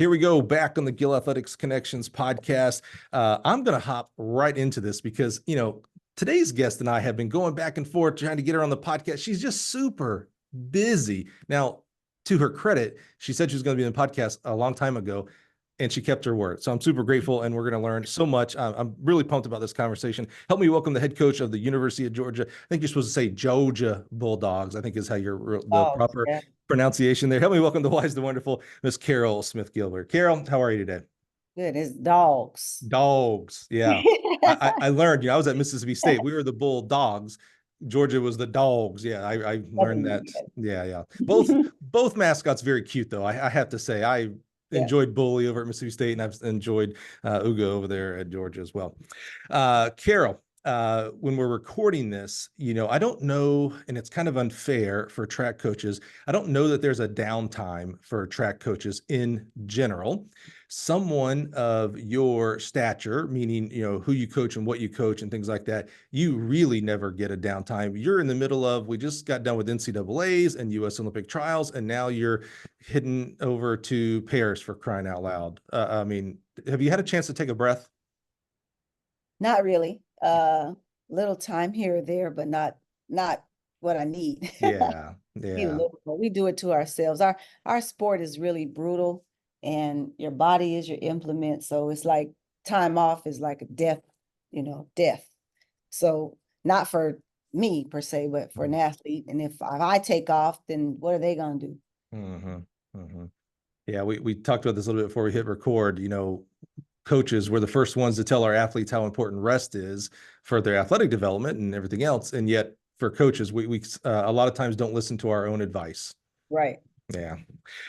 Here we go, back on the Gill Athletics Connections podcast. I'm going to hop right into this because, today's guest and I have been going back and forth trying to get her on the podcast. She's just super busy. Now, to her credit, she said she was going to be in the podcast a long time ago, and she kept her word. So I'm super grateful, and we're going to learn so much. I'm really pumped about this conversation. Help me welcome the head coach of the University of Georgia. I think you're supposed to say Georgia Bulldogs, I think is how the proper pronunciation there. Help me welcome the wise, the wonderful Miss Caryl Smith-Gilbert. Caryl, how are you today? Good. It's dogs. Dogs. Yeah. I learned, I was at Mississippi State. We were the Bulldogs. Georgia was the Dogs. Yeah. I learned that. Yeah. Both mascots very cute though. I have to say, I enjoyed Bully over at Mississippi State, and I've enjoyed Ugo over there at Georgia as well. Caryl, when we're recording this, I don't know, and it's kind of unfair for track coaches. I don't know that there's a downtime for track coaches in general. Someone of your stature, meaning, who you coach and what you coach and things like that, you really never get a downtime. You're in the middle of, we just got done with NCAAs and US Olympic trials, and now you're heading over to Paris, for crying out loud. Have you had a chance to take a breath? Not really. Little time here or there, but not what I need. Yeah. We do it to ourselves. Our sport is really brutal, and your body is your implement. So it's like time off is like a death. So not for me per se, but for an athlete. And if I take off, then what are they going to do? Yeah, we talked about this a little bit before we hit record. Coaches were the first ones to tell our athletes how important rest is for their athletic development and everything else. And yet for coaches, we a lot of times don't listen to our own advice. Right. Yeah.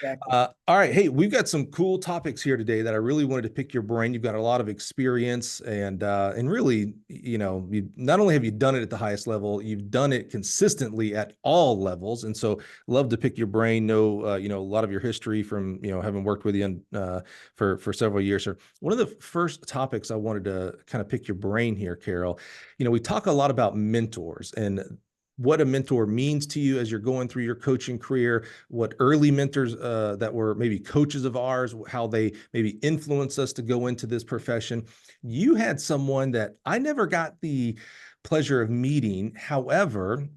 Exactly. All right. Hey, we've got some cool topics here today that I really wanted to pick your brain. You've got a lot of experience, and really, not only have you done it at the highest level, you've done it consistently at all levels. And so love to pick your brain, know a lot of your history from, having worked with you for several years. So one of the first topics I wanted to kind of pick your brain here, Caryl, we talk a lot about mentors and what a mentor means to you as you're going through your coaching career, what early mentors that were maybe coaches of ours, how they maybe influenced us to go into this profession. You had someone that I never got the pleasure of meeting. However,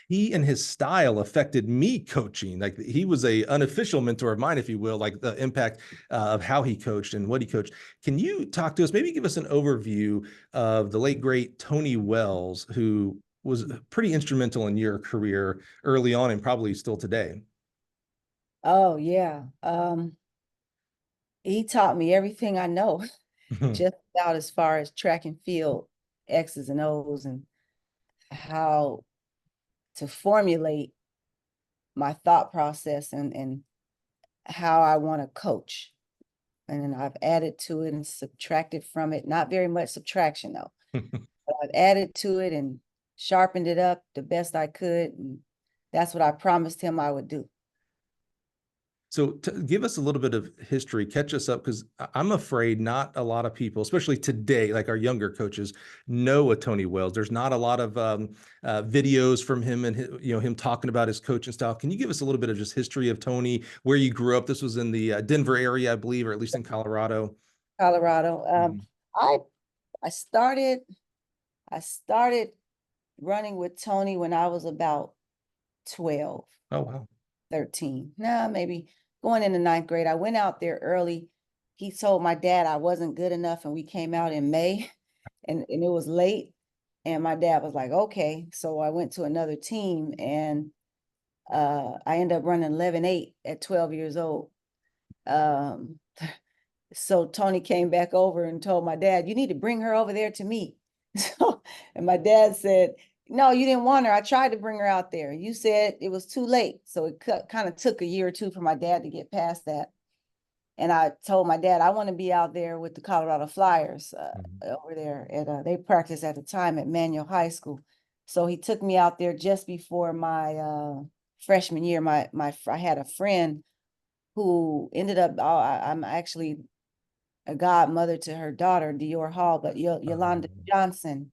he and his style affected me coaching. Like, he was a unofficial mentor of mine, if you will, like the impact of how he coached and what he coached. Can you talk to us, maybe give us an overview of the late, great Tony Wells, who was pretty instrumental in your career early on and probably still today? Oh, yeah. He taught me everything I know, just about as far as track and field, X's and O's, and how to formulate my thought process and how I want to coach. And then I've added to it and subtracted from it. Not very much subtraction, though. But I've added to it and sharpened it up the best I could. And that's what I promised him I would do. So to give us a little bit of history, catch us up, because I'm afraid not a lot of people, especially today, like our younger coaches, know a Tony Wells. There's not a lot of videos from him and him talking about his coaching style. Can you give us a little bit of just history of Tony, where you grew up? This was in the Denver area, I believe, or at least in Colorado. I started running with Tony when I was about 12. Oh, wow. 13. Maybe going into 9th grade. I went out there early. He told my dad I wasn't good enough, and we came out in May, and it was late. And my dad was like, okay. So I went to another team, and I ended up running 11.8 at 12 years old. So Tony came back over and told my dad, you need to bring her over there to me. And my dad said, no, you didn't want her. I tried to bring her out there. You said it was too late. So it kind of took a year or two for my dad to get past that. And I told my dad, I want to be out there with the Colorado Flyers over there. And they practiced at the time at Manual High School. So he took me out there just before my freshman year. I had a friend who ended up, I'm actually a godmother to her daughter, Dior Hall, but Yolanda Johnson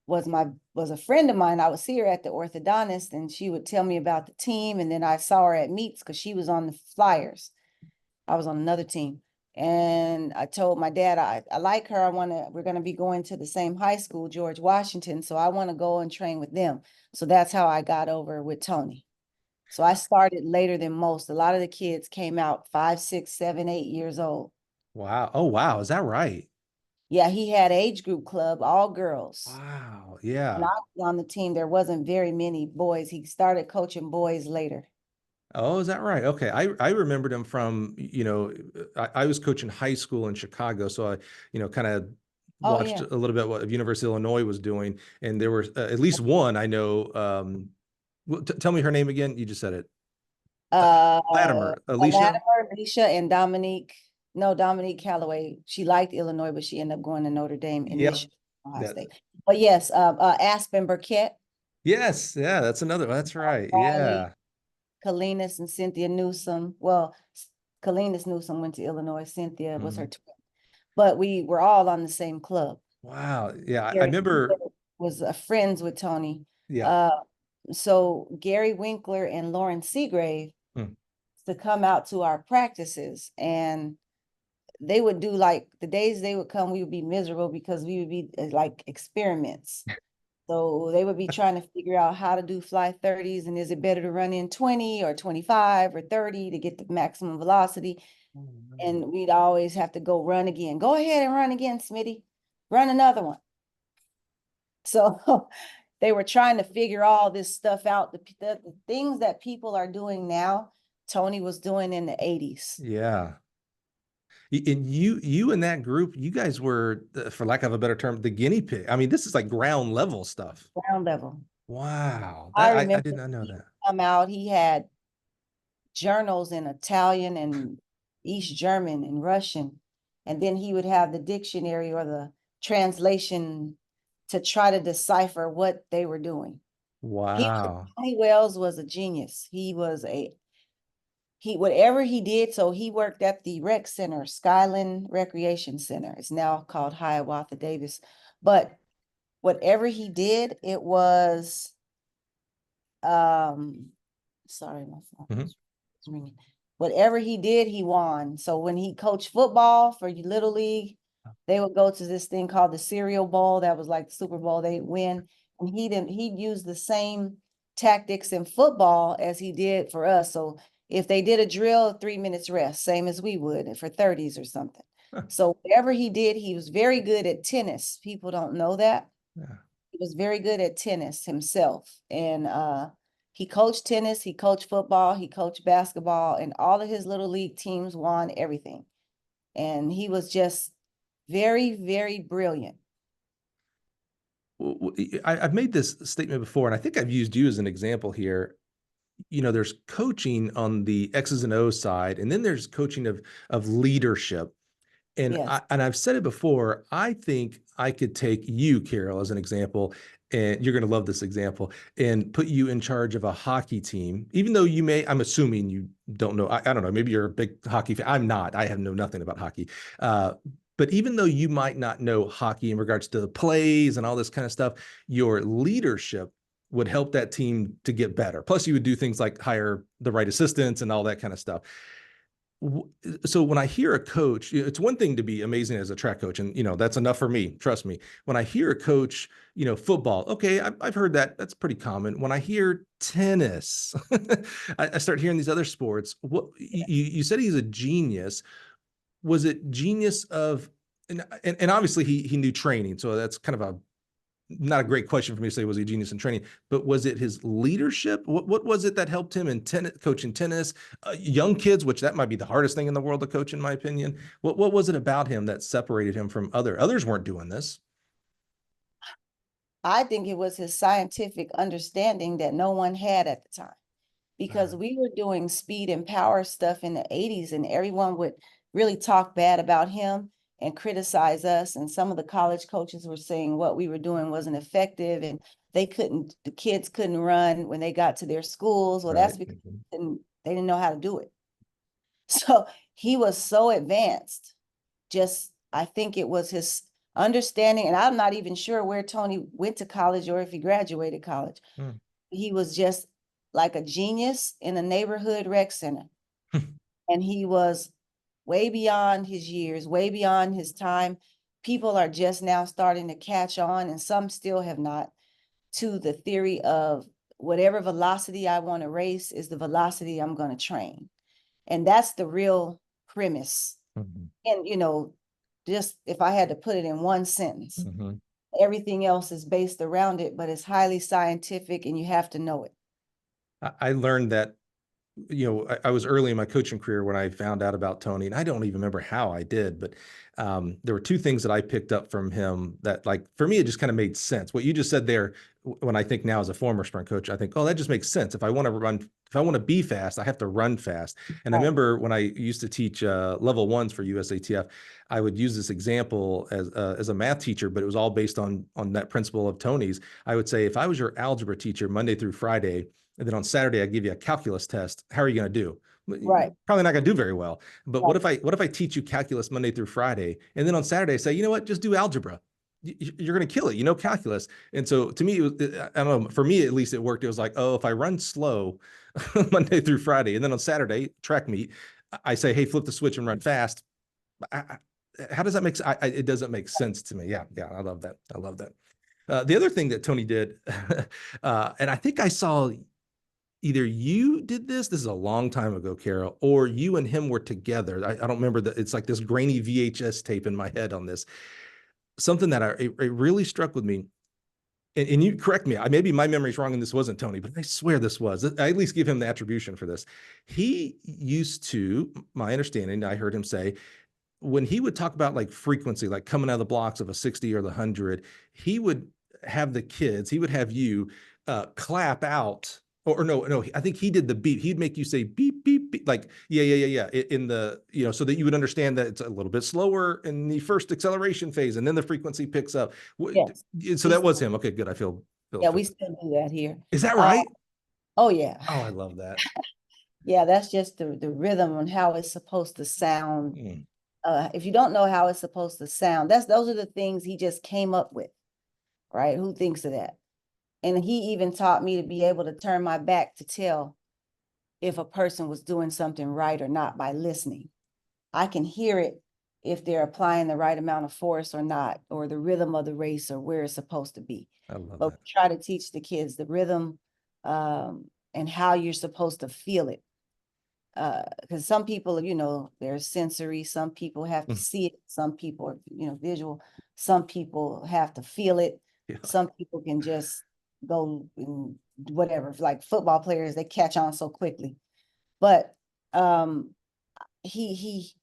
was a friend of mine. I would see her at the orthodontist, and she would tell me about the team. And then I saw her at meets because she was on the Flyers. I was on another team. And I told my dad, I like her. We're going to be going to the same high school, George Washington. So I want to go and train with them. So that's how I got over with Tony. So I started later than most. A lot of the kids came out 5, 6, 7, 8 years old. Wow. Oh, wow. Is that right? Yeah, he had age group club, all girls. Wow. When I Yeah. was on the team, there wasn't very many boys. He started coaching boys later. Oh, is that right? Okay. I remembered him from, I was coaching high school in Chicago. So I, kind of Oh, watched yeah. a little bit what University of Illinois was doing. And there were at least one I know. Tell me her name again. You just said it. Uh, Latimer, Alicia. Latimer, Alicia, and Dominique. No, Dominique Calloway. She liked Illinois, but she ended up going to Notre Dame Yep. initially. Ohio Yeah. State. But yes, Aspen Burkett, Yes. Yeah. That's another. That's right. Riley, Yeah. Kalinas, and Cynthia Newsom. Well, Kalinas Newsom went to Illinois. Cynthia was her Mhm. twin. But we were all on the same club. Wow. Yeah. I Gary remember. Winkler was friends with Tony. Yeah. Uh, so Gary Winkler and Lauren Seagrave Hmm. to come out to our practices, and they would do like the days they would come, we would be miserable because we would be like experiments. So they would be trying to figure out how to do fly 30s, and is it better to run in 20 or 25 or 30 to get the maximum velocity? And we'd always have to go run again. Go ahead and run again, Smitty. Run another one. So they were trying to figure all this stuff out. The things that people are doing now, Tony was doing in the 80s. Yeah. And you and that group, you guys were, for lack of a better term, the guinea pig. I mean, this is like ground level stuff. Ground level. Wow. I I remember did not know he that. come out, he had journals in Italian and East German and Russian. And then he would have the dictionary or the translation to try to decipher what they were doing. Wow. Tony Wells was a genius. Whatever he did, so he worked at the rec center, Skyland Recreation Center. It's now called Hiawatha Davis. But whatever he did, it was, sorry, my phone was ringing. Whatever he did, he won. So when he coached football for Little League, they would go to this thing called the Cereal Bowl. That was like the Super Bowl. They'd win. And he'd use the same tactics in football as he did for us. So if they did a drill, 3 minutes rest, same as we would for 30s or something. So whatever he did, he was very good at tennis. People don't know that. Yeah. He was very good at tennis himself. And he coached tennis, he coached football, he coached basketball, and all of his Little League teams won everything. And he was just very, very brilliant. I've made this statement before, and I think I've used you as an example here. There's coaching on the X's and O's side, and then there's coaching of leadership. And Yes. I've said it before, I think I could take you, Caryl, as an example, and you're going to love this example, and put you in charge of a hockey team, even though I'm assuming you don't know, I don't know, maybe you're a big hockey fan. I'm not, I have know nothing about hockey. But even though you might not know hockey in regards to the plays and all this kind of stuff, your leadership would help that team to get better. Plus you would do things like hire the right assistants and all that kind of stuff. So when I hear a coach, it's one thing to be amazing as a track coach, and that's enough for me. Trust me. When I hear a coach, football, okay, I've heard that. That's pretty common. When I hear tennis, I start hearing these other sports. What you said he's a genius. Was it genius of, and obviously he knew training, so that's kind of not a great question for me to say, was he a genius in training, but was it his leadership? What was it that helped him in coaching tennis, young kids, which that might be the hardest thing in the world to coach, in my opinion. What was it about him that separated him from others weren't doing this? I think it was his scientific understanding that no one had at the time, because we were doing speed and power stuff in the 80s, and everyone would really talk bad about him and criticize us. And some of the college coaches were saying what we were doing wasn't effective, and the kids couldn't run when they got to their schools. Well, that's because they didn't know how to do it. So he was so advanced. I think it was his understanding, and I'm not even sure where Tony went to college or if he graduated college. He was just like a genius in a neighborhood rec center. And he was way beyond his years, way beyond his time. People are just now starting to catch on, and some still have not, to the theory of whatever velocity I want to race is the velocity I'm going to train. And that's the real premise. Mm-hmm. And, you know, just if I had to put it in one sentence, Mm-hmm. everything else is based around it, but it's highly scientific and you have to know it. I learned that, I was early in my coaching career when I found out about Tony, and I don't even remember how I did, but there were two things that I picked up from him that, like, for me, it just kind of made sense. What you just said there, when I think now as a former sprint coach, I think, oh, that just makes sense. If I want to be fast, I have to run fast. And I remember when I used to teach level ones for USATF, I would use this example as a math teacher, but it was all based on that principle of Tony's. I would say, if I was your algebra teacher Monday through Friday, and then on Saturday, I give you a calculus test, how are you going to do? Right. Probably not going to do very well. But Right. what if I teach you calculus Monday through Friday, and then on Saturday I say, you know what, just do algebra. You're going to kill it, calculus. And so to me, I don't know, for me at least, it worked. It was like, oh, if I run slow Monday through Friday, and then on Saturday, track meet, I say, hey, flip the switch and run fast. How does that make sense? It doesn't make sense to me. Yeah, I love that. I love that. The other thing that Tony did, and I think I saw either you did this is a long time ago, Caryl, or you and him were together. I don't remember that. It's like this grainy VHS tape in my head on this. Something that it really struck with me, and you correct me, maybe my memory's wrong and this wasn't Tony, but I swear this was. I at least give him the attribution for this. He used to, my understanding, I heard him say, when he would talk about like frequency, like coming out of the blocks of a 60 or the 100, he would have you clap out. Or no, I think he did the beep. He'd make you say beep, beep, beep, like, yeah. In the, so that you would understand that it's a little bit slower in the first acceleration phase, and then the frequency picks up. Yes. So that was him. Okay, good. I feel Yeah, we still do that here. Is that right? Oh, yeah. Oh, I love that. Yeah, that's just the rhythm and how it's supposed to sound. If you don't know how it's supposed to sound, those are the things he just came up with, right? Who thinks of that? And he even taught me to be able to turn my back to tell if a person was doing something right or not by listening. I can hear it if they're applying the right amount of force or not, or the rhythm of the race or where it's supposed to be. I love but that. We try to teach the kids the rhythm and how you're supposed to feel it. Because some people, they're sensory, some people have to see it, some people are, visual, some people have to feel it. Yeah. Some people can just go and whatever, like football players, they catch on so quickly. But he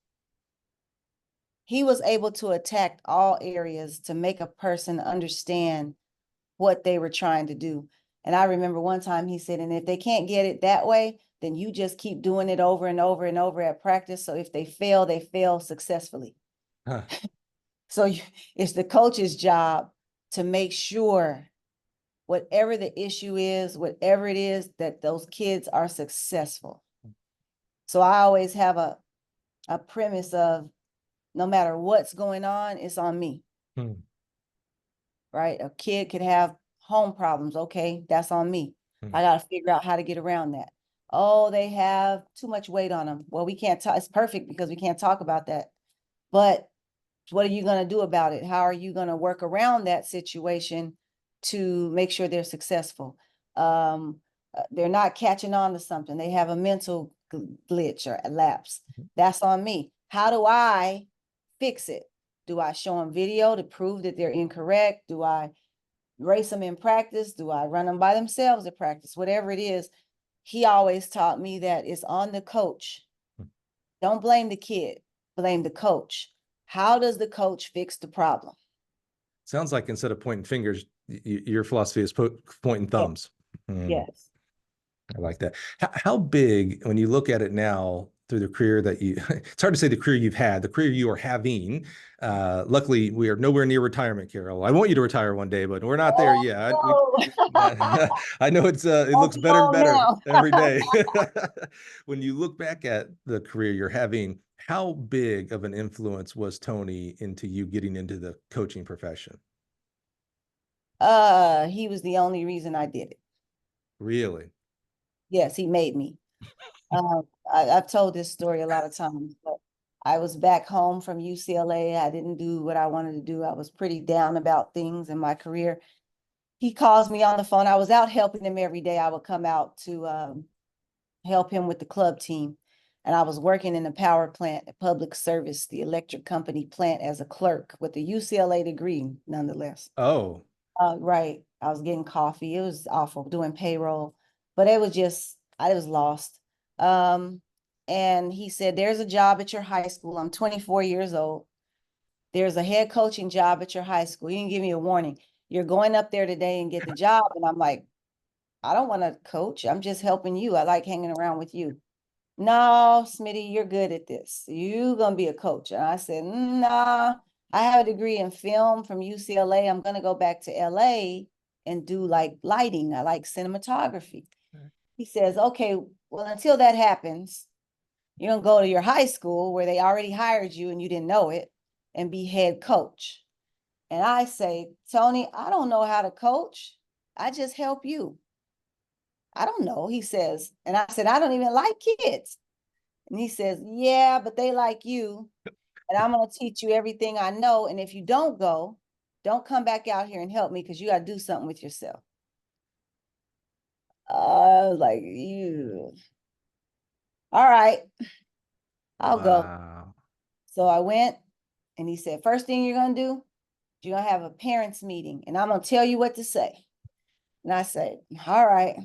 was able to attack all areas to make a person understand what they were trying to do. And I remember one time he said, and if they can't get it that way, then you just keep doing it over and over and over at practice. So if they fail successfully. Huh. So it's the coach's job to make sure whatever the issue is, whatever it is, that those kids are successful. So I always have a premise of, no matter what's going on, it's on me. Right? A kid could have home problems. Okay, that's on me. I got to figure out how to get around that. Oh, they have too much weight on them. Well, we can't talk. It's perfect because we can't talk about that. But what are you going to do about it? How are you going to work around that situation to make sure they're successful? They're not catching on to something. They have a mental glitch or a lapse. That's on me. How do I fix it? Do I show them video to prove that they're incorrect? Do I race them in practice? Do I run them by themselves at practice? Whatever it is, he always taught me that it's on the coach. Don't blame the kid, blame the coach. How does the coach fix the problem? Sounds like instead of pointing fingers, your philosophy is pointing thumbs. Yes. I like that. How big, when you look at it now through the career that it's hard to say the career you've had, the career you are having. Luckily, we are nowhere near retirement, Caryl. I want you to retire one day, but we're not there yet. I know it looks better and better every day. When you look back at the career you're having, how big of an influence was Tony into you getting into the coaching profession? He was the only reason I did it. Really? Yes, he made me. I've told this story a lot of times, but I was back home from UCLA. I didn't do what I wanted to do. I was pretty down about things in my career. He calls me on the phone. I was out helping him every day. I would come out to help him with the club team. And I was working in the power plant, a public service, the electric company plant as a clerk with a UCLA degree, nonetheless. Oh, Right. I was getting coffee. It was awful doing payroll, but it was just, I was lost. And he said, there's a job at your high school. I'm 24 years old. There's a head coaching job at your high school. He didn't give me a warning. You're going up there today and get the job. And I'm like, I don't want to coach. I'm just helping you. I like hanging around with you. No, Smitty, you're good at this. You're going to be a coach. And I said, nah, I have a degree in film from UCLA. I'm going to go back to LA and do like lighting. I like cinematography. He says, okay, well, until that happens, you're going to go to your high school where they already hired you and you didn't know it and be head coach. And I say, Tony, I don't know how to coach. I just help you. I don't know, he says. And I said, I don't even like kids. And he says, yeah, but they like you. And I'm going to teach you everything I know. And if you don't go, don't come back out here and help me because you got to do something with yourself. I was like, you. All right, I'll go. wow. So I went and he said, first thing you're going to do, you're going to have a parents meeting and I'm going to tell you what to say. And I said, all right.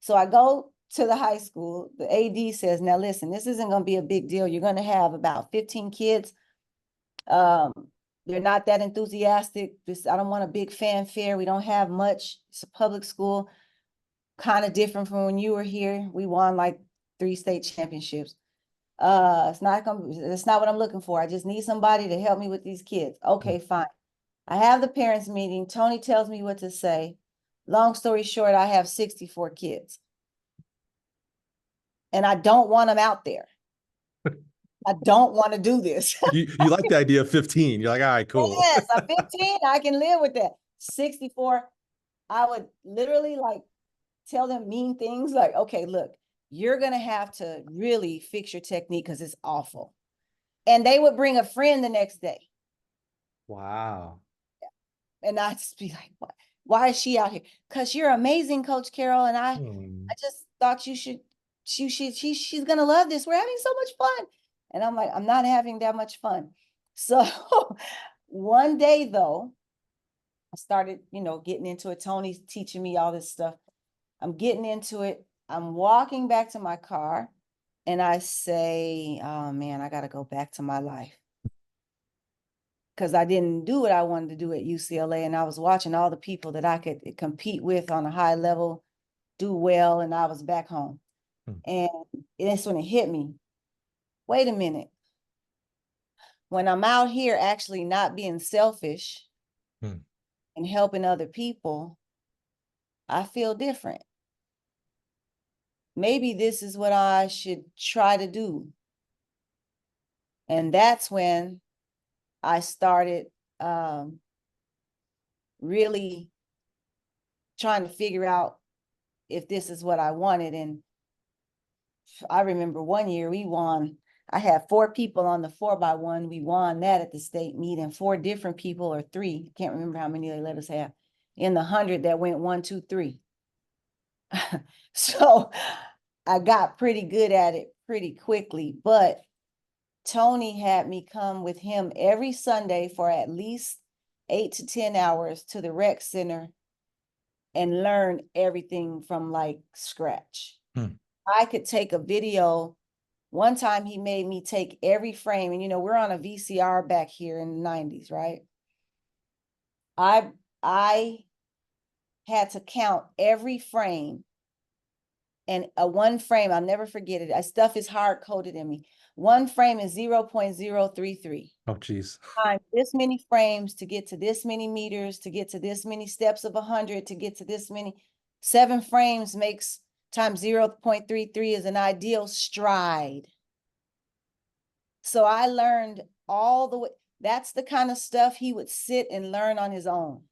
So I go to the high school. The AD says, now listen, this isn't going to be a big deal. You're going to have about 15 kids. They're not that enthusiastic. I don't want a big fanfare. We don't have much. It's a public school, kind of different from when you were here. We won like 3 state championships. It's not what I'm looking for. I just need somebody to help me with these kids. Okay, fine. I have the parents meeting. Tony tells me what to say. Long story short, I have 64 kids. And I don't want them out there. I don't want to do this. You like the idea of 15. You're like, all right, cool. Yes, I'm 15. I can live with that. 64, I would literally like tell them mean things like, okay, look, you're going to have to really fix your technique because it's awful. And they would bring a friend the next day. Wow. And I'd just be like, what? Why is she out here? Because you're amazing, Coach Caryl. And I just thought she's going to love this. We're having so much fun. And I'm like, I'm not having that much fun. So one day though, I started, getting into it. Tony's teaching me all this stuff. I'm getting into it. I'm walking back to my car and I say, oh man, I got to go back to my life. Because I didn't do what I wanted to do at UCLA. And I was watching all the people that I could compete with on a high level, do well. And I was back home. And that's when it hit me. Wait a minute. When I'm out here actually not being selfish and helping other people, I feel different. Maybe this is what I should try to do. And that's when I started really trying to figure out if this is what I wanted. And I remember one year we won. I had 4 people on the 4x1. We won that at the state meet, and 4 different people, or 3. Can't remember how many they let us have in the 100 that went 1, 2, 3. So I got pretty good at it pretty quickly, but Tony had me come with him every Sunday for at least 8 to 10 hours to the rec center and learn everything from like scratch. I could take a video. One time he made me take every frame, and we're on a VCR back here in the 90s, right? I had to count every frame, and one frame, I'll never forget it. Stuff is hard coded in me. One frame is 0.033. Oh, geez. This many frames to get to this many meters, to get to this many steps of 100, to get to this many. 7 frames makes times 0.33 is an ideal stride. So I learned all the way. That's the kind of stuff he would sit and learn on his own.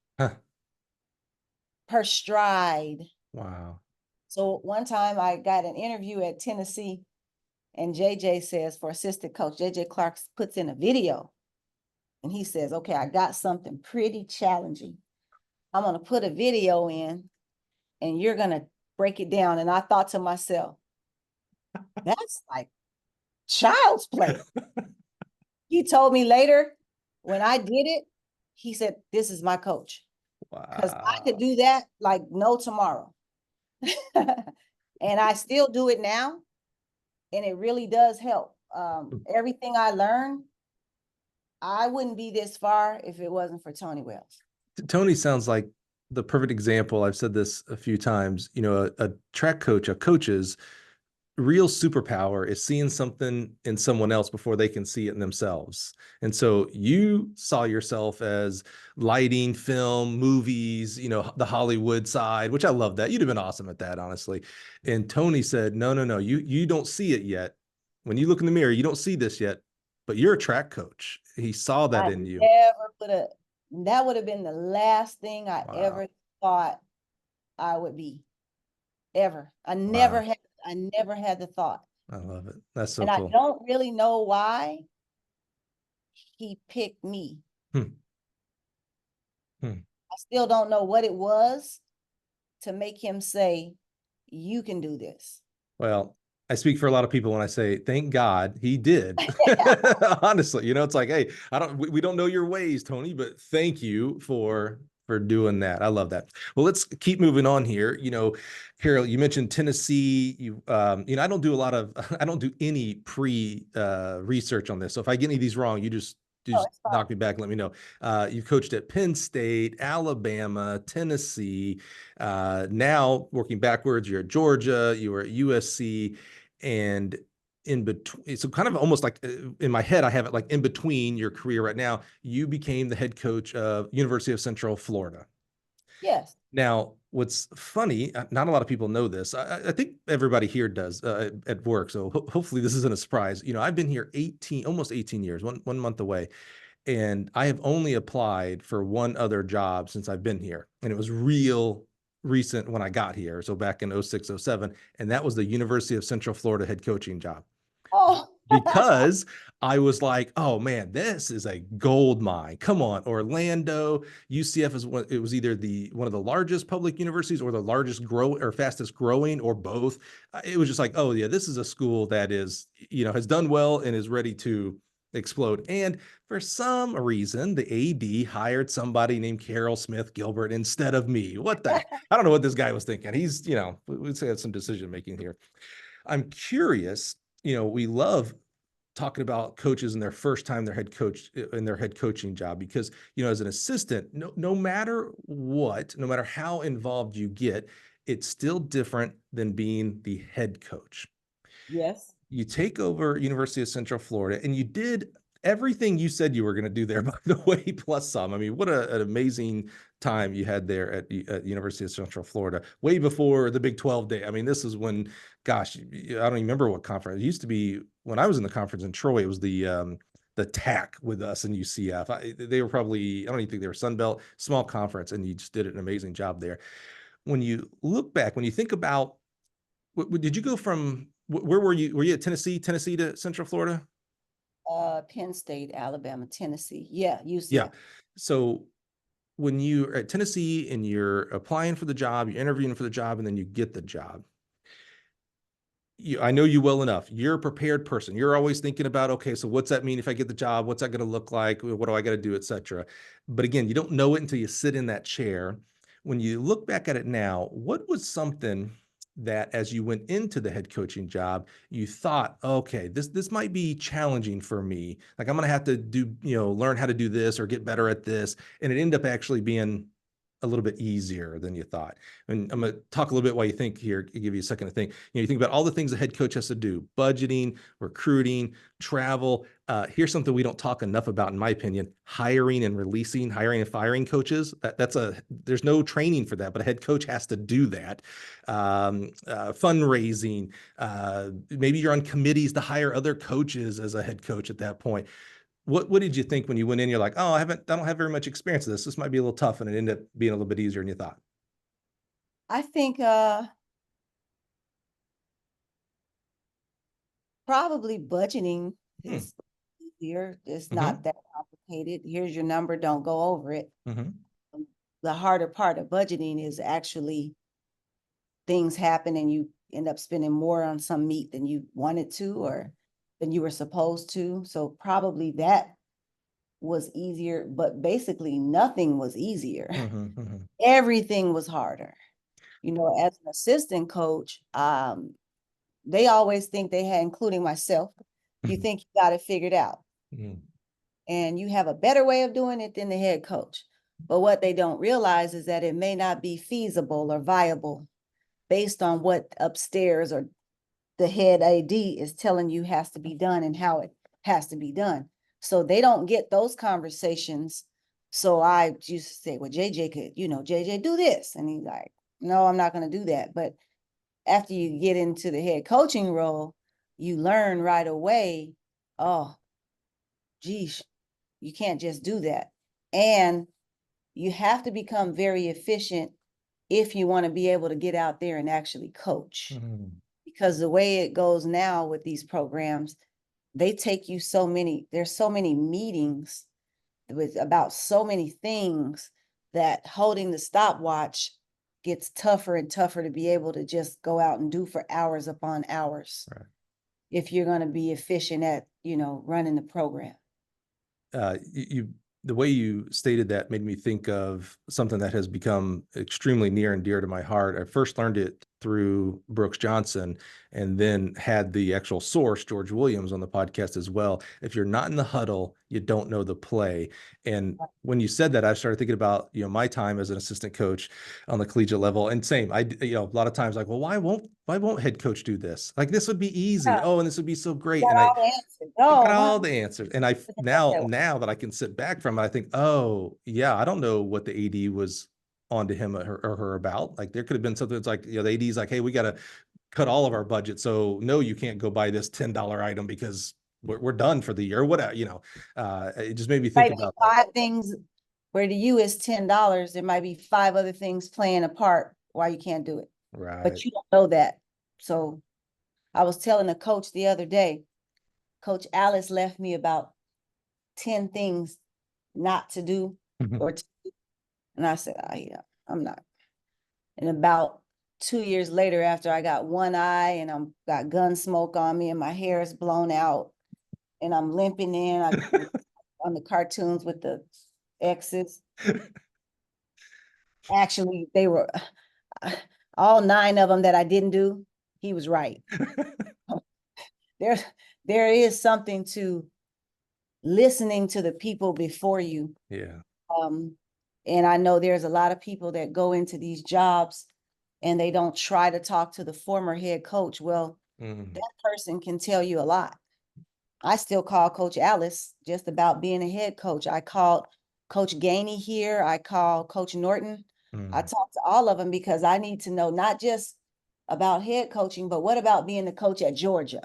Per stride. Wow. So one time I got an interview at Tennessee, And JJ says, for assistant coach, JJ Clark puts in a video and he says, okay, I got something pretty challenging. I'm going to put a video in and you're going to break it down. And I thought to myself, that's like child's play. He told me later when I did it, he said, this is my coach. Because I could do that like no tomorrow. And I still do it now. And it really does help. Everything I learned, I wouldn't be this far if it wasn't for Tony Wells. Tony sounds like the perfect example. I've said this a few times, you know, a track coach, a coach's real superpower is seeing something in someone else before they can see it in themselves. And so you saw yourself as lighting, film, movies, you know, the Hollywood side, which I love that. You'd have been awesome at that, honestly. And Tony said, no, you don't see it yet. When you look in the mirror, you don't see this yet, but you're a track coach. He saw that in you. That would have been the last thing I ever thought I would be. Ever. I never had the thought. I love it. That's so and cool. I don't really know why he picked me. I still don't know what it was to make him say, you can do this. Well, I speak for a lot of people when I say, thank God he did. Honestly, you know, it's like, hey, we don't know your ways, Tony, but thank you for doing that. I love that. Well, let's keep moving on here. You know, Caryl, you mentioned Tennessee. You know, I don't do any research on this. So if I get any of these wrong, you just knock me back and let me know. You've coached at Penn State, Alabama, Tennessee. Now working backwards, you're at Georgia, you were at USC, and in between, so kind of almost like in my head, I have it like in between your career right now, you became the head coach of University of Central Florida. Yes. Now, what's funny, not a lot of people know this. I think everybody here does at work. So hopefully this isn't a surprise. You know, I've been here almost 18 years, one month away. And I have only applied for one other job since I've been here. And it was real recent when I got here. So back in 06, 07. And that was the University of Central Florida head coaching job. Oh. Because I was like, oh man, this is a gold mine. Come on, Orlando, UCF it was either one of the largest public universities or the largest fastest growing, or both. It was just like, oh yeah, this is a school that is, you know, has done well and is ready to explode. And for some reason, the AD hired somebody named Caryl Smith-Gilbert instead of me. What the heck? I don't know what this guy was thinking. He's, you know, we'd say some decision making here. I'm curious. You know, we love talking about coaches in their first time their head coach in their head coaching job, because, you know, as an assistant, no matter what, no matter how involved you get, it's still different than being the head coach. Yes. You take over University of Central Florida and you did everything you said you were going to do there, by the way, plus some. I mean, what an amazing time you had there at University of Central Florida, way before the Big 12 day. I mean, this is when, gosh, I don't even remember what conference. It used to be when I was in the conference in Troy. It was the TAC with us and UCF. They were probably, I don't even think they were Sun Belt, small conference, and you just did an amazing job there. When you look back, when you think about, did you go from, where were you? Were you at Tennessee to Central Florida? Penn State, Alabama, Tennessee. Yeah, UCF. Yeah. So when you're at Tennessee and you're applying for the job, you're interviewing for the job, and then you get the job, I know you well enough. You're a prepared person. You're always thinking about, okay, so what's that mean if I get the job? What's that going to look like? What do I got to do, et cetera? But again, you don't know it until you sit in that chair. When you look back at it now, what was something that as you went into the head coaching job, you thought, okay, this might be challenging for me. Like I'm going to have to learn how to do this or get better at this. And it ended up actually being a little bit easier than you thought. And I'm going to talk a little bit while you think here, give you a second to think. You think about all the things the head coach has to do: budgeting, recruiting, travel. Here's something we don't talk enough about, in my opinion: hiring and firing coaches. There's no training for that, but a head coach has to do that. Fundraising. Maybe you're on committees to hire other coaches as a head coach at that point. What did you think when you went in? You're like, oh, I don't have very much experience with this. This might be a little tough, and it ended up being a little bit easier than you thought. I think Probably budgeting Hmm. is easier. It's Mm-hmm. not that complicated. Here's your number, don't go over it. Mm-hmm. The harder part of budgeting is actually things happen and you end up spending more on some meat than you wanted to or than you were supposed to. So probably that was easier, but basically nothing was easier. Mm-hmm. Mm-hmm. Everything was harder. You know, as an assistant coach, they always think they had, including myself, you think you got it figured out. Mm-hmm. And you have a better way of doing it than the head coach. But what they don't realize is that it may not be feasible or viable based on what upstairs or the head AD is telling you has to be done and how it has to be done. So they don't get those conversations. So I used to say, well, JJ could, you know, JJ do this. And he's like, no, I'm not going to do that. But after you get into the head coaching role, you learn right away, oh, geez, you can't just do that. And you have to become very efficient if you want to be able to get out there and actually coach. Mm-hmm. Because the way it goes now with these programs, they take you there's so many meetings with about so many things that holding the stopwatch gets tougher and tougher to be able to just go out and do for hours upon hours. Right. If you're going to be efficient at, you know, running the program. The way you stated that made me think of something that has become extremely near and dear to my heart. I first learned it through Brooks Johnson and then had the actual source, George Williams, on the podcast as well. If you're not in the huddle, you don't know the play. And when you said that, I started thinking about, you know, my time as an assistant coach on the collegiate level. And same, you know, a lot of times like, well, why won't head coach do this? Like, this would be easy. Yeah. Oh, and this would be so great. Got And all the answers. I got Oh, all wow. the answers. And I now that I can sit back from it, I think, oh yeah, I don't know what the AD was on to him or her about. Like, there could have been something that's like, you know, the AD's like, hey, we got to cut all of our budget. So no, you can't go buy this $10 item because we're done for the year or whatever, you know. It just made me think about that. 5 things where to you is $10. There might be 5 other things playing a part why you can't do it. Right. But you don't know that. So I was telling a coach the other day, Coach Alice left me about 10 things not to do or to do. And I said, yeah, I'm not. And about 2 years later, after I got one eye and I'm got gun smoke on me and my hair is blown out and I'm limping in on the cartoons with the X's. Actually, they were all 9 of them that I didn't do. He was right. There is something to listening to the people before you. Yeah. And I know there's a lot of people that go into these jobs and they don't try to talk to the former head coach. Well, that person can tell you a lot. I still call Coach Alice just about being a head coach. I called Coach Gainey here. I call Coach Norton. I talk to all of them because I need to know not just about head coaching, but what about being the coach at Georgia?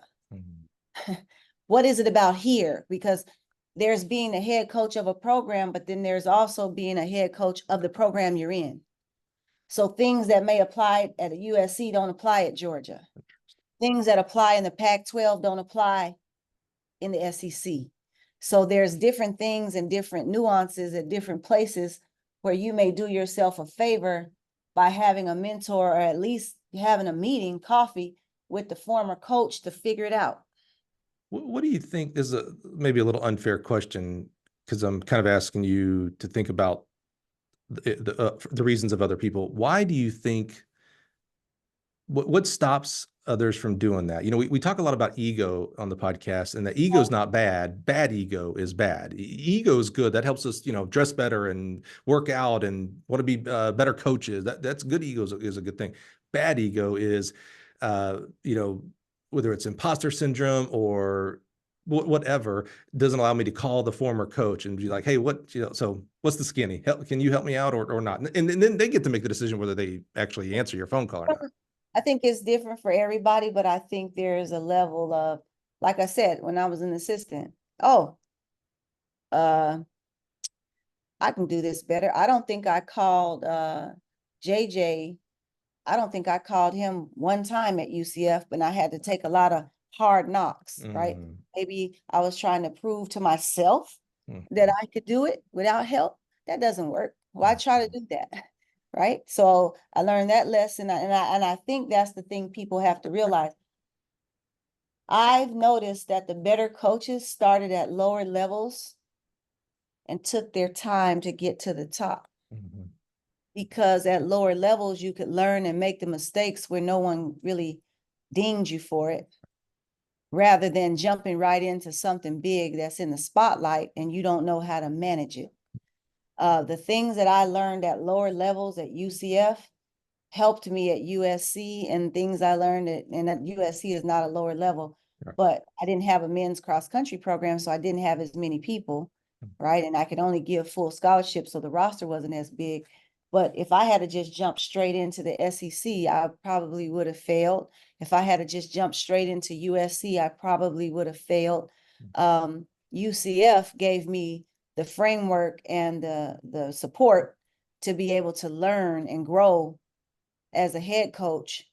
What is it about here? Because there's being a head coach of a program, but then there's also being a head coach of the program you're in. So things that may apply at a USC don't apply at Georgia. Things that apply in the Pac-12 don't apply in the SEC. So there's different things and different nuances at different places where you may do yourself a favor by having a mentor or at least having a meeting, coffee with the former coach to figure it out. What do you think is maybe a little unfair question, because I'm kind of asking you to think about the reasons of other people. Why do you think, what stops others from doing that? You know, we talk a lot about ego on the podcast, and the ego is not bad. Bad ego is bad. Ego is good. That helps us, you know, dress better and work out and want to be better coaches. That's good. Ego is a good thing. Bad ego is, you know, whether it's imposter syndrome or whatever, doesn't allow me to call the former coach and be like, hey, so what's the skinny? Can you help me out or not? And then they get to make the decision whether they actually answer your phone call or not. I think it's different for everybody, but I think there's a level of, like I said, when I was an assistant, I can do this better. I don't think I called JJ. I don't think I called him one time at UCF, but I had to take a lot of hard knocks, right? Mm, Maybe I was trying to prove to myself mm, that I could do it without help. That doesn't work. Why try to do that? Right? So I learned that lesson, and I think that's the thing people have to realize. I've noticed that the better coaches started at lower levels and took their time to get to the top. mhm. Because at lower levels, you could learn and make the mistakes where no one really dinged you for it, rather than jumping right into something big that's in the spotlight and you don't know how to manage it. The things that I learned at lower levels at UCF helped me at USC, and things I learned at USC is not a lower level, Right. but I didn't have a men's cross country program, so I didn't have as many people, right? And I could only give full scholarships, so the roster wasn't as big. But if I had to just jump straight into the SEC, I probably would have failed. If I had to just jump straight into USC, I probably would have failed. UCF gave me the framework and the support to be able to learn and grow as a head coach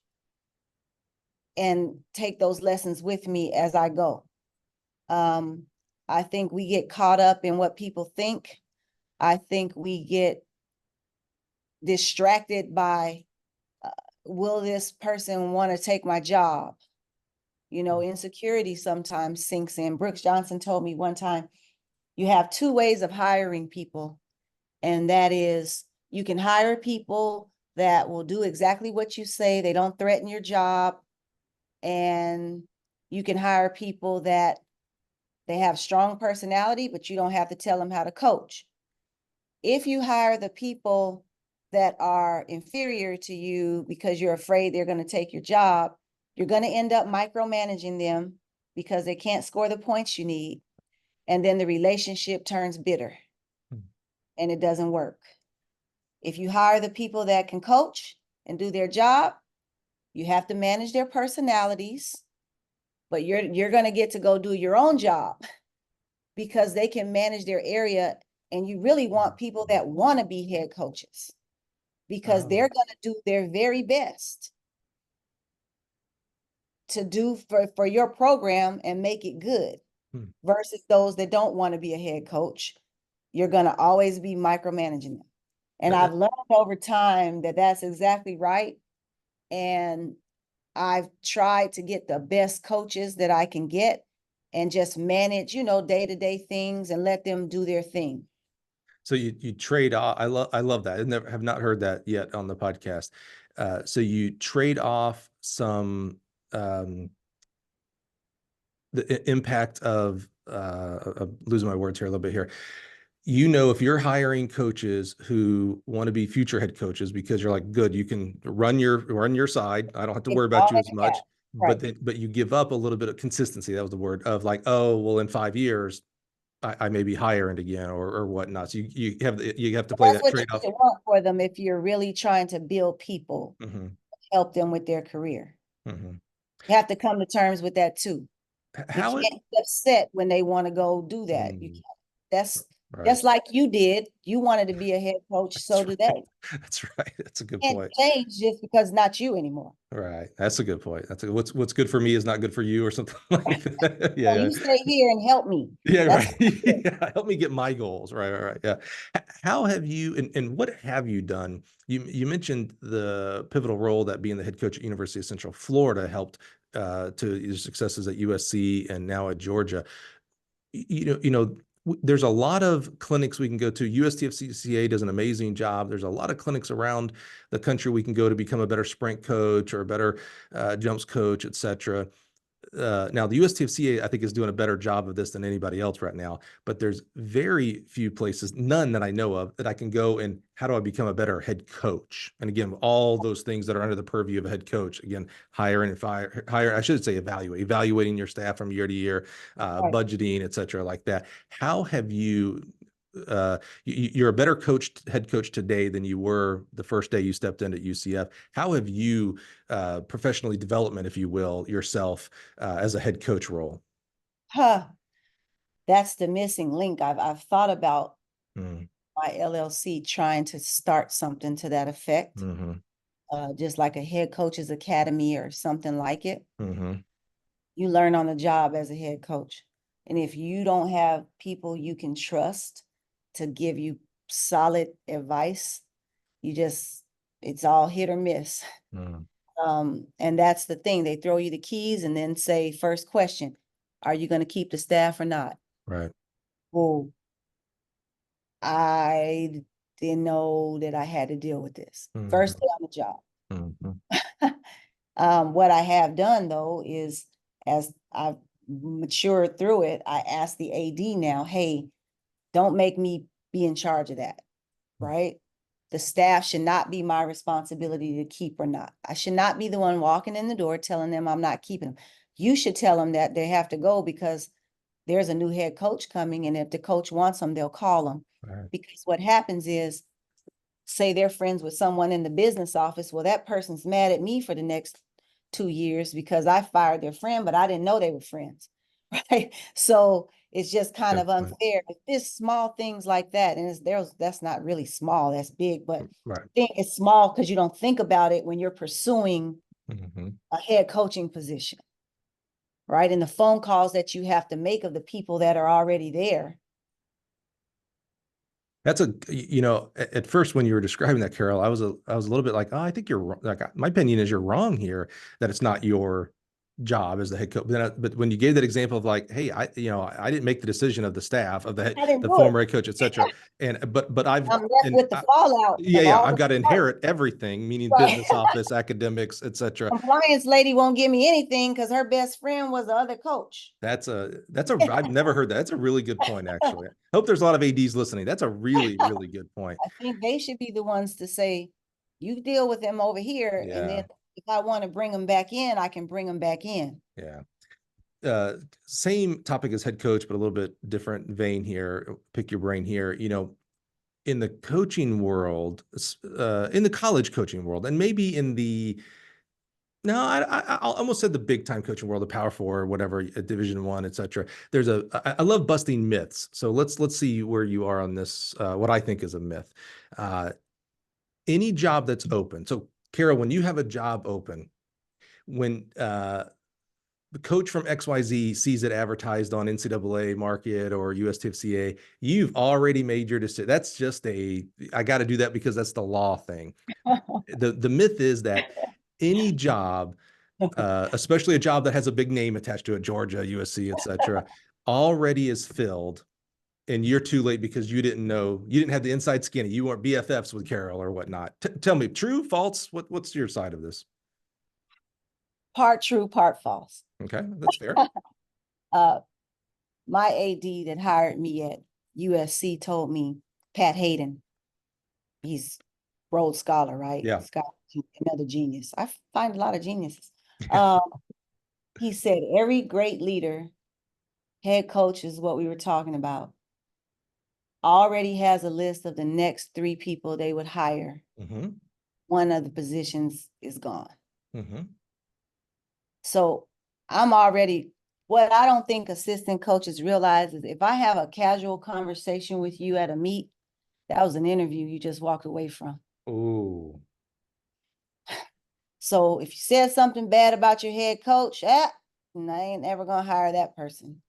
and take those lessons with me as I go. I think we get caught up in what people think. I think we get distracted by, will this person want to take my job? You know, insecurity sometimes sinks in. Brooks Johnson told me one time, you have two ways of hiring people. And that is, you can hire people that will do exactly what you say. They don't threaten your job. And you can hire people that they have strong personality, but you don't have to tell them how to coach. If you hire the people that are inferior to you because you're afraid they're going to take your job, you're going to end up micromanaging them because they can't score the points you need. And then the relationship turns bitter and it doesn't work. If you hire the people that can coach and do their job, you have to manage their personalities, but you're going to get to go do your own job because they can manage their area. And you really want people that want to be head coaches because they're going to do their very best to do for your program and make it good, versus those that don't want to be a head coach. You're going to always be micromanaging them. And I've learned over time that that's exactly right. And I've tried to get the best coaches that I can get and just manage, day-to-day things and let them do their thing. So you trade off. I love that. I have not heard that yet on the podcast. So you trade off some the impact of I'm losing my words here a little bit here. If you're hiring coaches who want to be future head coaches, because you're like, good, you can run your side. I don't have to worry about you as much. Right. But you give up a little bit of consistency. That was the word of like, oh, well, in 5 years, I may be hiring again or whatnot. So you have to play That's that what trade off. you want for them if you're really trying to build people, help them with their career. Mm-hmm. You have to come to terms with that too. You can't get upset when they want to go do that. You can't. That's like you did. You wanted to be a head coach, so do they. That's right. That's a good Can't point. change just because not you anymore. Right. That's a good point. What's good for me is not good for you or something like that. So you stay here and help me. Yeah, That's right. Yeah, help me get my goals. Right. Yeah. How have you and what have you done? You mentioned the pivotal role that being the head coach at University of Central Florida helped to your successes at USC and now at Georgia. There's a lot of clinics we can go to. USTFCCA does an amazing job. There's a lot of clinics around the country we can go to become a better sprint coach or a better jumps coach, et cetera. Now, the USTFCA, I think, is doing a better job of this than anybody else right now, but there's very few places, none that I know of, that I can go and how do I become a better head coach? And again, all those things that are under the purview of a head coach, again, I should say evaluating your staff from year to year, budgeting, et cetera, like that. How have you're a better head coach today than you were the first day you stepped in at UCF. How have you professionally development, if you will, yourself as a head coach role? That's the missing link. I've thought about my LLC trying to start something to that effect, just like a head coach's academy or something like it. You learn on the job as a head coach. And if you don't have people you can trust to give you solid advice, it's all hit or miss. Mm. And that's the thing. They throw you the keys and then say, first question, are you going to keep the staff or not? Right. Well, I didn't know that I had to deal with this. Mhm. First day on the job. Mhm. What I have done though is, as I've matured through it, I ask the AD now, hey, don't make me be in charge of that, right? The staff should not be my responsibility to keep or not. I should not be the one walking in the door telling them I'm not keeping them. You should tell them that they have to go because there's a new head coach coming, and if the coach wants them, they'll call them. Right. Because what happens is, say they're friends with someone in the business office, well, that person's mad at me for the next 2 years because I fired their friend, but I didn't know they were friends, right? So it's just kind of Right. unfair. It's small things like that, and that's not really small, that's big, but Right. I think it's small because you don't think about it when you're pursuing Mhm. a head coaching position, right? And the phone calls that you have to make of the people that are already there. That's at first when you were describing that, Caryl, I was a little bit like, oh, I think you're wrong. Like, my opinion is you're wrong here, that it's not your job as the head coach. But when you gave that example of like, hey, I didn't make the decision of the staff, of I didn't the do it. former head coach, et cetera. But I'm left with the fallout of all I've got to the inherit everything, meaning Right. business office, academics, et cetera. Compliance lady won't give me anything because her best friend was the other coach. I've never heard that. That's a really good point, actually. I hope there's a lot of ADs listening. That's a really, really good point. I think they should be the ones to say, you deal with them over here. Yeah. And then if I want to bring them back in, I can bring them back in. Yeah. Same topic as head coach, but a little bit different vein here. Pick your brain here. In the coaching world, in the college coaching world, and maybe in the I almost said the big time coaching world, the Power Four, whatever, Division I, et cetera. I love busting myths. So let's see where you are on this. What I think is a myth. Any job that's open. So, Caryl, when you have a job open, when the coach from XYZ sees it advertised on NCAA market or USTFCA, you've already made your decision. That's just I got to do that because that's the law thing. The myth is that any job, especially a job that has a big name attached to it, Georgia, USC, et cetera, already is filled, and you're too late because you didn't know, you didn't have the inside skinny. You weren't BFFs with Caryl or whatnot. Tell me, true, false? What's your side of this? Part true, part false. Okay, that's fair. My AD that hired me at USC told me, Pat Hayden, he's Rhodes Scholar, right? Yeah. Scott, another genius. I find a lot of geniuses. He said, every great leader, head coach is what we were talking about, already has a list of the next 3 people they would hire. Mm-hmm. One of the positions is gone. Mm-hmm. So I'm already, what I don't think assistant coaches realize is if I have a casual conversation with you at a meet, that was an interview you just walked away from. Oh. So if you said something bad about your head coach, I ain't ever gonna hire that person.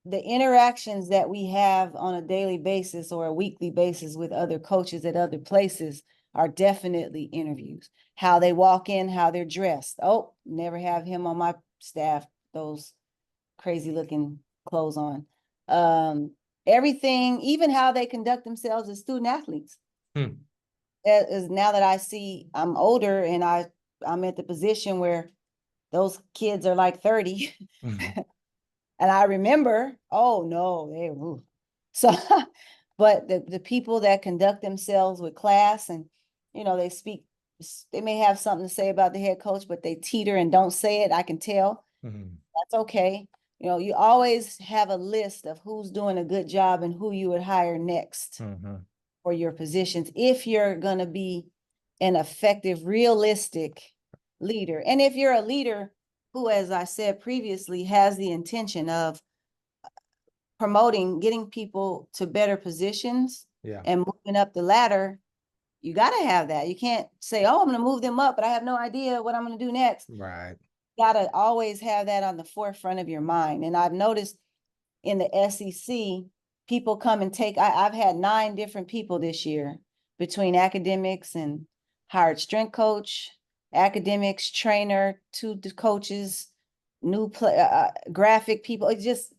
The interactions that we have on a daily basis or a weekly basis with other coaches at other places are definitely interviews. How they walk in, how they're dressed. Oh, never have him on my staff, those crazy looking clothes on. Everything, even how they conduct themselves as student athletes. That is, now that I see I'm older and I'm at the position where those kids are like 30. Mm-hmm. And I remember, oh no, so, but the people that conduct themselves with class and, they may have something to say about the head coach, but they teeter and don't say it. I can tell. Mm-hmm. That's okay. You always have a list of who's doing a good job and who you would hire next. Mm-hmm. For your positions, if you're going to be an effective, realistic leader. And if you're a leader who, as I said previously, has the intention of promoting, getting people to better positions, and moving up the ladder, you got to have that. You can't say, oh, I'm going to move them up, but I have no idea what I'm going to do next. Right. gotta always have that on the forefront of your mind. And I've noticed in the SEC, people come and take, I've had 9 different people this year between academics and hired strength coach, academics, trainer, 2 coaches, new graphic people. It's just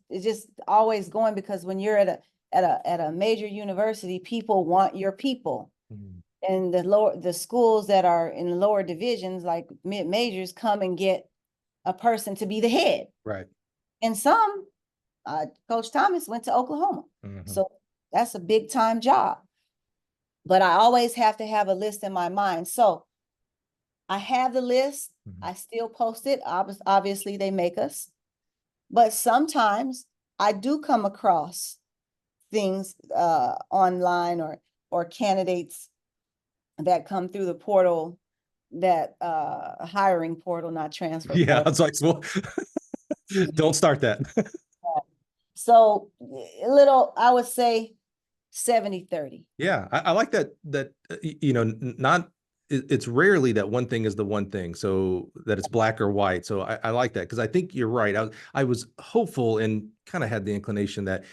always going, because when you're at a major university, people want your people. And the schools that are in lower divisions, like mid majors, come and get a person to be the head. Right. And some, Coach Thomas went to Oklahoma. So that's a big time job. But I always have to have a list in my mind. So I have the list. I still post it. Obviously, they make us. But sometimes I do come across things online or candidates that come through the portal, that hiring portal, not transfer Yeah, portal. it's like, well, don't start that. So I would say 70-30. Yeah, I like that, not, it's rarely that one thing is the one thing, so that it's black or white. So I like that, because I think you're right. I was hopeful and kind of had the inclination that,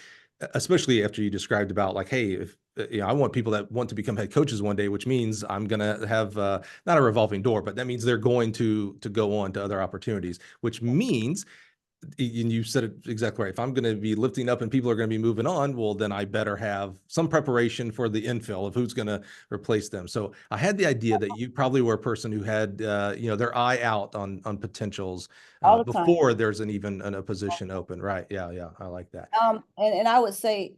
especially after you described about like, hey, if I want people that want to become head coaches one day, which means I'm gonna have not a revolving door, but that means they're going to go on to other opportunities, which means, and you said it exactly right. If I'm going to be lifting up and people are going to be moving on, well, then I better have some preparation for the infill of who's going to replace them. So I had the idea that you probably were a person who had, their eye out on potentials All the time. before there's even a position open. Right. Yeah. Yeah. I like that. And I would say,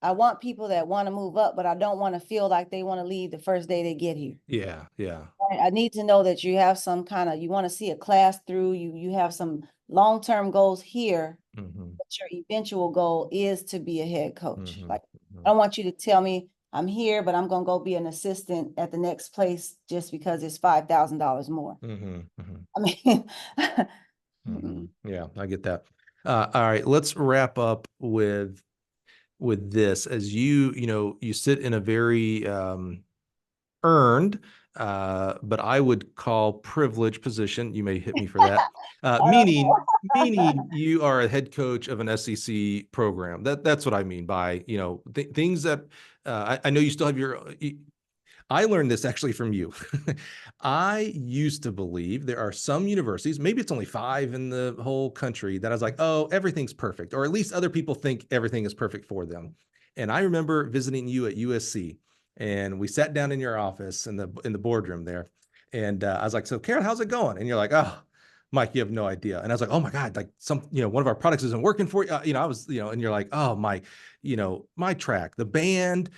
I want people that want to move up, but I don't want to feel like they want to leave the first day they get here. Yeah. Yeah. I need to know that you have some kind of, you want to see a class through, you have some long-term goals here, but your eventual goal is to be a head coach. Like, I don't want you to tell me I'm here, but I'm going to go be an assistant at the next place just because it's $5,000 more. I mean, yeah, I get that. All right, let's wrap up with this. As you sit in a very earned, but I would call privileged position. You may hit me for that. Meaning you are a head coach of an SEC program. That's what I mean by, things that I know you still have your. I learned this actually from you. I used to believe there are some universities, maybe it's only 5 in the whole country, that I was like, oh, everything's perfect, or at least other people think everything is perfect for them. And I remember visiting you at USC, and we sat down in your office in the boardroom there, and I was like, so Caryl, how's it going? And you're like, oh, Mike, you have no idea. And I was like, oh my God, like one of our products isn't working for you. I was, and you're like, oh, Mike, my track, the band,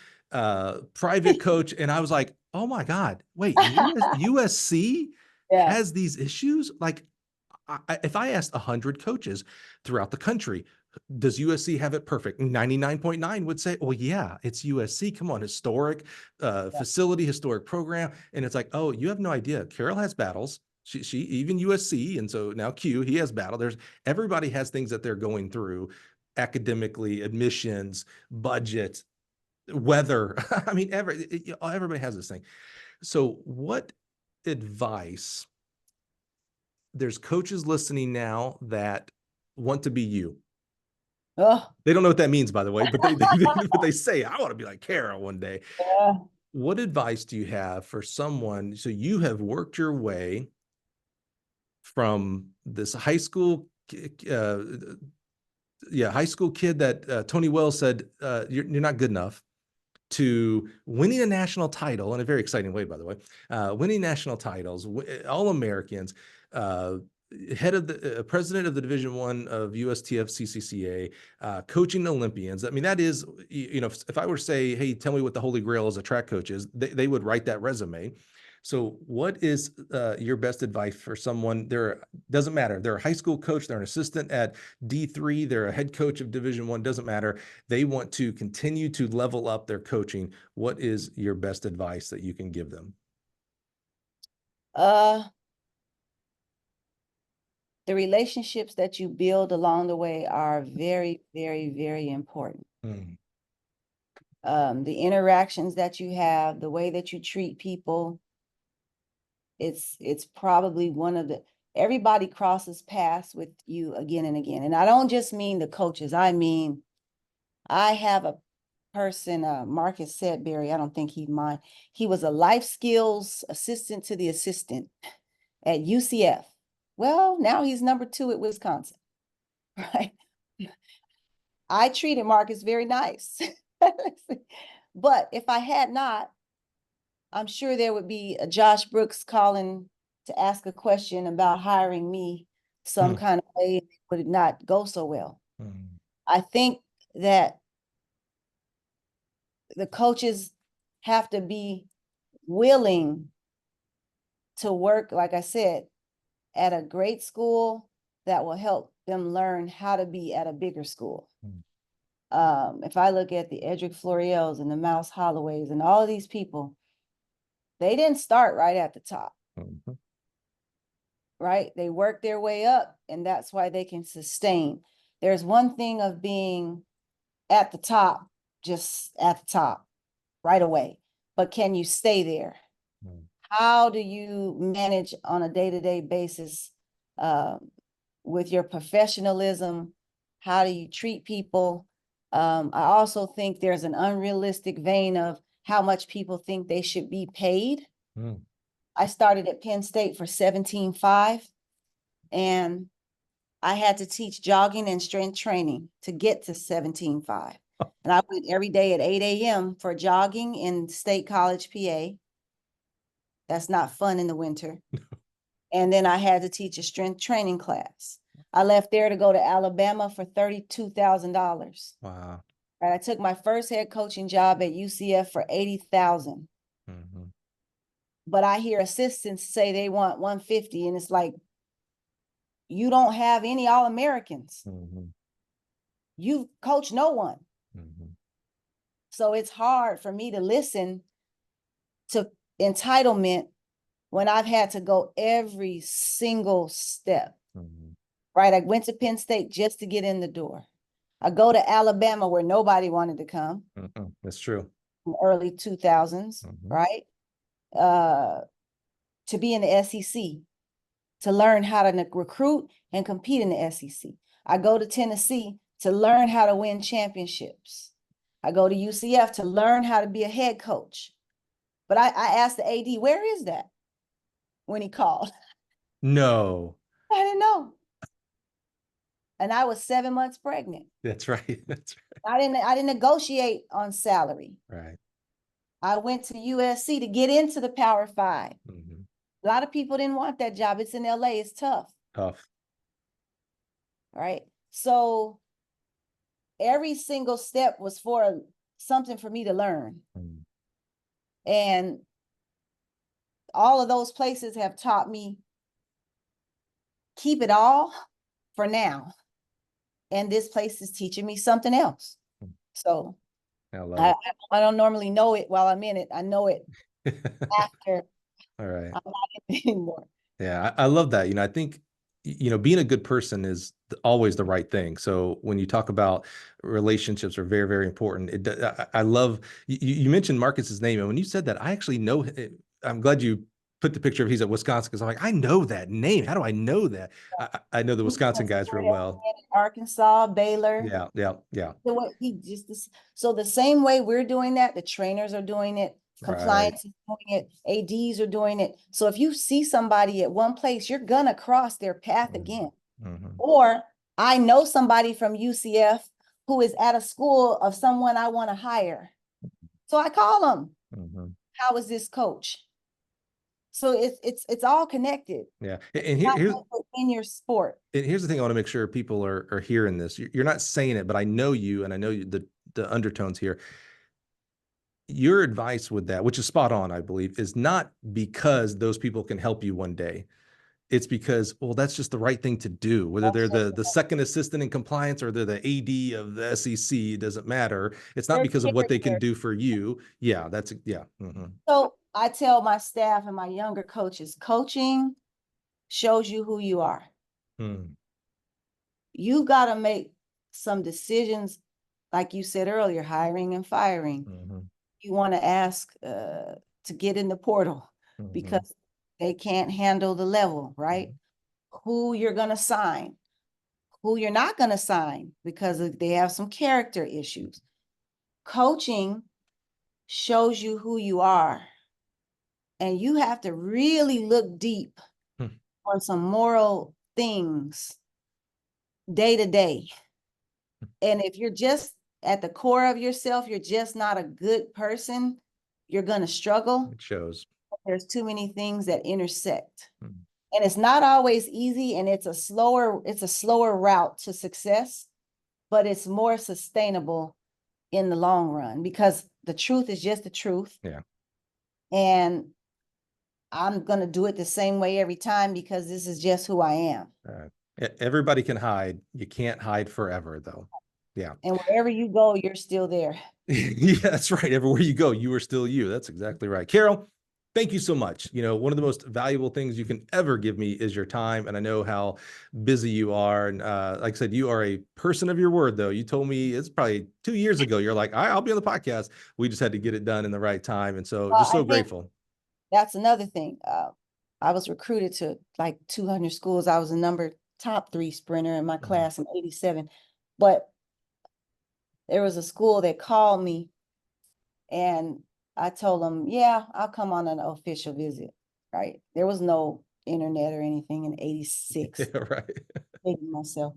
private coach. And I was like, oh my God, wait, USC has these issues? Like, if I asked 100 coaches throughout the country, does USC have it perfect? 99.9 would say, well, yeah, it's USC. Come on, historic facility, historic program. And it's like, oh, you have no idea. Caryl has battles. She even USC. And so now Q, he has battle. Everybody has things that they're going through academically, admissions, budget, weather. I mean, everybody has this thing. So what advice, there's coaches listening now that want to be you. They don't know what that means, by the way, but they say, I want to be like Caryl one day. What advice do you have for someone? So you have worked your way from this high school kid that Tony Wells said, you're not good enough, to winning a national title in a very exciting way, by the way, winning national titles, All-Americans, head of the president of the Division I of USTF CCCA, coaching Olympians. I mean, that is, if I were to say, hey, tell me what the Holy Grail as a track coach is, they would write that resume. So what is your best advice for someone? Doesn't matter. They're a high school coach. They're an assistant at D3. They're a head coach of Division I. Doesn't matter. They want to continue to level up their coaching. What is your best advice that you can give them? The relationships that you build along the way are very, very, very important. The interactions that you have, the way that you treat people, it's probably one of the, everybody crosses paths with you again and again. And I don't just mean the coaches. I mean, I have a person, Marcus Sedberry, I don't think he'd mind. He was a life skills assistant to the assistant at UCF. Well, now he's number 2 at Wisconsin, right? I treated Marcus very nice. But if I had not, I'm sure there would be a Josh Brooks calling to ask a question about hiring me some kind of way, it would not go so well. I think that the coaches have to be willing to work, like I said, at a great school that will help them learn how to be at a bigger school. If I look at the Edric Floriels and the Mouse Holloways and all of these people, they didn't start right at the top, right? They worked their way up, and that's why they can sustain. There's one thing of being at the top, just at the top right away, but can you stay there? How do you manage on a day-to-day basis with your professionalism? How do you treat people? I also think there's an unrealistic vein of how much people think they should be paid. I started at Penn State for $17,500, and I had to teach jogging and strength training to get to $17,500. And I went every day at 8 a.m. for jogging in State College, PA. That's not fun in the winter. And then I had to teach a strength training class. I left there to go to Alabama for $32,000. Wow. Right, I took my first head coaching job at UCF for $80,000. But I hear assistants say they want $150, and it's like, you don't have any All-Americans. You coach no one. So it's hard for me to listen to entitlement when I've had to go every single step. Right, I went to Penn State just to get in the door. I go to Alabama where nobody wanted to come. That's true. In the early 2000s, right? To be in the SEC, to learn how to recruit and compete in the SEC. I go to Tennessee to learn how to win championships. I go to UCF to learn how to be a head coach. But I asked the AD, where is that? When he called. No. I didn't know. And I was 7 months pregnant. That's right. That's right. I didn't negotiate on salary. Right. I went to USC to get into the Power 5. A lot of people didn't want that job. It's in LA. It's tough. Tough. Right. So every single step was for something for me to learn. And all of those places have taught me, keep it all for now. And this place is teaching me something else. So I don't normally know it while I'm in it. I know it after. All right. I'm not in it anymore. Yeah, I love that. I think, being a good person is always the right thing. So when you talk about relationships are very, very important. I love, you mentioned Marcus's name. And when you said that, I actually know, I'm glad you put the picture of he's at Wisconsin, because I'm like, I know that name. How do I know that? I know the Wisconsin guys real well. Arkansas, Baylor. Yeah. So the same way we're doing that, the trainers are doing it, compliance is doing it, ADs are doing it. So if you see somebody at one place, you're gonna cross their path again. Or I know somebody from UCF who is at a school of someone I want to hire. So I call them. How is this coach? So it's all connected. Yeah. And here's in your sport. And here's the thing I want to make sure people are hearing this. You're not saying it, but I know you, and I know the undertones here. Your advice with that, which is spot on, I believe, is not because those people can help you one day. It's because, well, that's just the right thing to do. Whether they're the second assistant in compliance or they're the AD of the SEC, it doesn't matter. It's not because of what they can do for you. Yeah, that's, yeah. So I tell my staff and my younger coaches, coaching shows you who you are. You got to make some decisions, like you said earlier, hiring and firing. You want to ask to get in the portal because they can't handle the level, right? who you're going to sign, who you're not going to sign because they have some character issues. Coaching shows you who you are, and you have to really look deep on some moral things day to day. And if you're just at the core of yourself, you're just not a good person, you're going to struggle. It shows. There's too many things that intersect. And it's not always easy, and it's a slower route to success, but it's more sustainable in the long run because the truth is just the truth. Yeah. And I'm going to do it the same way every time because this is just who I am. Everybody can hide. You can't hide forever, though. Yeah. And wherever you go, you're still there. Yeah, that's right. Everywhere you go, you are still you. That's exactly right. Caryl, thank you so much. You know, one of the most valuable things you can ever give me is your time. And I know how busy you are. And like I said, you are a person of your word, though. You told me it's probably 2 years ago. You're like, I'll be on the podcast. We just had to get it done in the right time. And so just so grateful. That's another thing. I was recruited to like 200 schools. I was a top 3 sprinter in my class in '87. But there was a school that called me and I told them, yeah, I'll come on an official visit, right? There was no internet or anything in '86. Yeah, right. Thinking myself.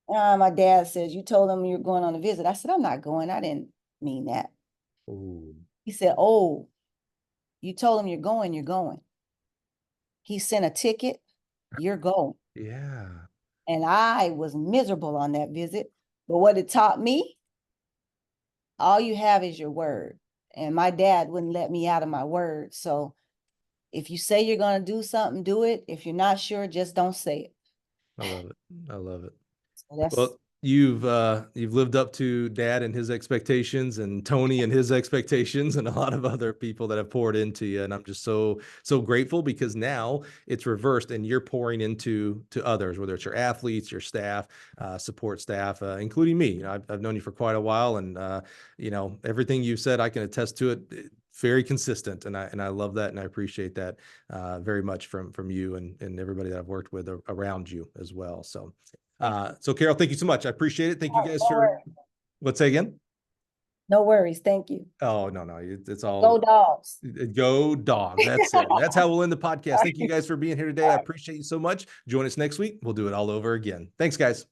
My dad says, you told them you're going on a visit. I said, I'm not going. I didn't mean that. Ooh. He said, oh, you told him you're going, you're going. He sent a ticket, you're going. Yeah. And I was miserable on that visit. But what it taught me, all you have is your word. And my dad wouldn't let me out of my word. So if you say you're going to do something, do it. If you're not sure, just don't say it. I love it. I love it. So well, you've lived up to Dad and his expectations, and Tony and his expectations, and a lot of other people that have poured into you. And I'm just so grateful because now it's reversed and you're pouring into others, whether it's your athletes, your staff, support staff, including me. You know, I've known you for quite a while, and you know, everything you've said, I can attest to it. Very consistent, and I love that, and I appreciate that very much from you and everybody that I've worked with around you as well. So Caryl, thank you so much. I appreciate it. Thank you guys for what's that again? No worries. Thank you. Oh, no, it's all go dogs. Go dogs. That's it. That's how we'll end the podcast. Thank you guys for being here today. I appreciate you so much. Join us next week. We'll do it all over again. Thanks, guys.